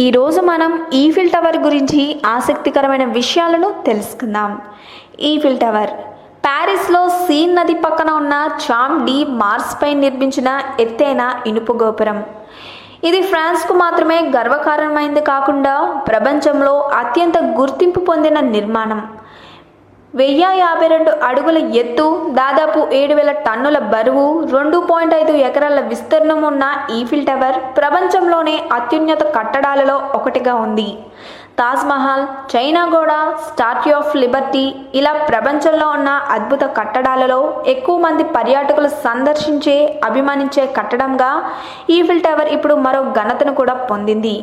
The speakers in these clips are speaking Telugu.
ఈరోజు మనం ఈఫిల్ టవర్ గురించి ఆసక్తికరమైన విషయాలను తెలుసుకుందాం. ఈఫిల్ టవర్ ప్యారిస్లో సీన్ నది పక్కన ఉన్న చామ్ డి మార్స్పై నిర్మించిన ఎత్తైన ఇనుప గోపురం. ఇది ఫ్రాన్స్కు మాత్రమే గర్వకారణమైంది కాకుండా ప్రపంచంలో అత్యంత గుర్తింపు పొందిన నిర్మాణం. 1052 అడుగుల ఎత్తు, దాదాపు 7000 టన్నుల బరువు, 2.5 ఎకరాల విస్తీర్ణం ఉన్న ఈఫిల్ టవర్ ప్రపంచంలోనే అత్యున్నత కట్టడాలలో ఒకటిగా ఉంది. తాజ్మహల్, చైనా గోడ, స్టాట్యూ ఆఫ్ లిబర్టీ ఇలా ప్రపంచంలో ఉన్న అద్భుత కట్టడాలలో ఎక్కువ మంది పర్యాటకులు సందర్శించే, అభిమానించే కట్టడంగా ఈఫిల్ టవర్ ఇప్పుడు మరో ఘనతను కూడా పొందింది.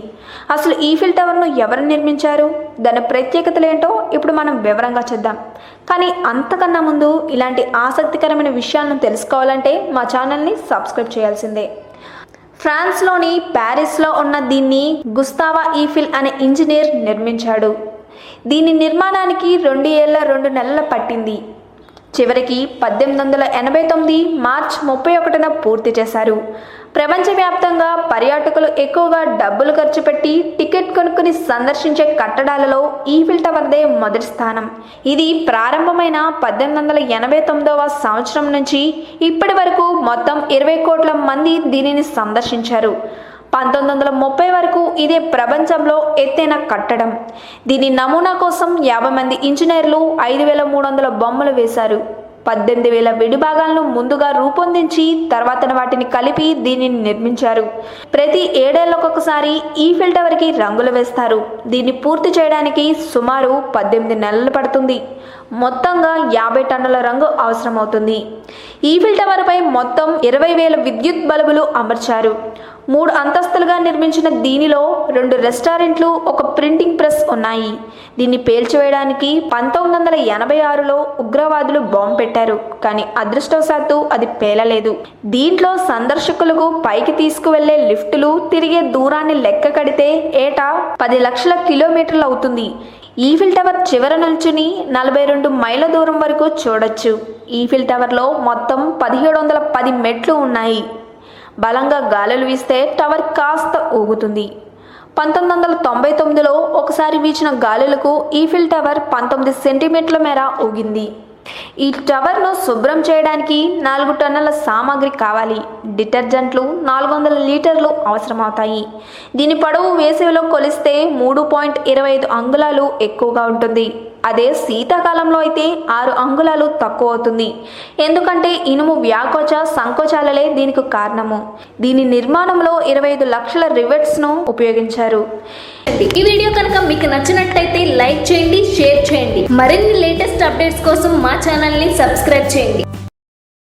అసలు ఈఫిల్ టవర్ను ఎవరు నిర్మించారు, దాని ప్రత్యేకతలు ఏంటో ఇప్పుడు మనం వివరంగా చూద్దాం. కానీ అంతకన్నా ముందు ఇలాంటి ఆసక్తికరమైన విషయాలను తెలుసుకోవాలంటే మా ఛానల్ని సబ్స్క్రైబ్ చేయాల్సిందే. ఫ్రాన్స్లోని ప్యారిస్లో ఉన్న దీన్ని గుస్తావా ఈఫిల్ అనే ఇంజనీర్ నిర్మించాడు. దీని నిర్మాణానికి 2 ఏళ్ల 2 నెలలు పట్టింది. చివరికి 1889 మార్చి 31న పూర్తి చేశారు. ప్రపంచవ్యాప్తంగా పర్యాటకులు ఎక్కువగా డబ్బులు ఖర్చు పెట్టి టికెట్ కొనుక్కుని సందర్శించే కట్టడాలలో ఈఫిల్ టవర్దే మొదటి స్థానం. ఇది ప్రారంభమైన 1889వ సంవత్సరం నుంచి ఇప్పటి వరకు మొత్తం 20 కోట్ల మంది దీనిని సందర్శించారు. 1930 వరకు ఇదే ప్రపంచంలో ఎత్తైన కట్టడం. దీని నమూనా కోసం 50 మంది ఇంజనీర్లు 5300 బొమ్మలు వేశారు. 18,000 విడిభాగాలను ముందుగా రూపొందించి తర్వాత వాటిని కలిపి దీనిని నిర్మించారు. ప్రతి 7 ఏళ్లకొకసారి ఈఫిల్ టవర్కి రంగులు వేస్తారు. దీన్ని పూర్తి చేయడానికి సుమారు 18 నెలలు పడుతుంది. మొత్తంగా 50 టన్నుల రంగు అవసరమవుతుంది. ఈఫిల్ టవర్పై మొత్తం 20,000 విద్యుత్ బల్బులు అమర్చారు. 3 అంతస్తులుగా నిర్మించిన దీనిలో 2 రెస్టారెంట్లు, ఒక ప్రింటింగ్ ప్రెస్ ఉన్నాయి. దీన్ని పేల్చివేయడానికి 1986లో ఉగ్రవాదులు బాంబు పెట్టారు. కానీ అదృష్టవశాత్తు అది పేలలేదు. దీంట్లో సందర్శకులకు పైకి తీసుకువెళ్లే లిఫ్టులు తిరిగే దూరాన్ని లెక్క కడితే ఏటా 10 లక్షల కిలోమీటర్లు అవుతుంది. ఈఫిల్ టవర్ చివర నిల్చుని 42 మైళ్ళ దూరం వరకు చూడొచ్చు. ఈఫిల్ టవర్లో మొత్తం 1710 మెట్లు ఉన్నాయి. బలంగా గాలులు వీస్తే టవర్ కాస్త ఊగుతుంది. 1999లో ఒకసారి వీచిన గాలులకు ఈఫిల్ టవర్ 19 సెంటీమీటర్ల మేర ఊగింది. ఈ టవర్ను శుభ్రం చేయడానికి 4 టన్నుల సామాగ్రి కావాలి. డిటర్జెంట్లు 400 లీటర్లు అవసరమవుతాయి. దీని పొడవు వేసవిలో కొలిస్తే 3.25 అంగుళాలు ఎక్కువగా ఉంటుంది. అదే శీతాకాలంలో అయితే 6 అంగుళాలు తక్కువ అవుతుంది. ఎందుకంటే ఇనుము వ్యాకోచ సంకోచాలలే దీనికి కారణము. దీని నిర్మాణంలో 25 లక్షల రివెట్స్ను ఉపయోగించారు. ఈ వీడియో కనుక మీకు నచ్చినట్టయితే లైక్ చేయండి, షేర్ చేయండి. మరిన్ని లేటెస్ట్ అప్డేట్స్ కోసం మా ఛానల్ని సబ్స్క్రైబ్ చేయండి.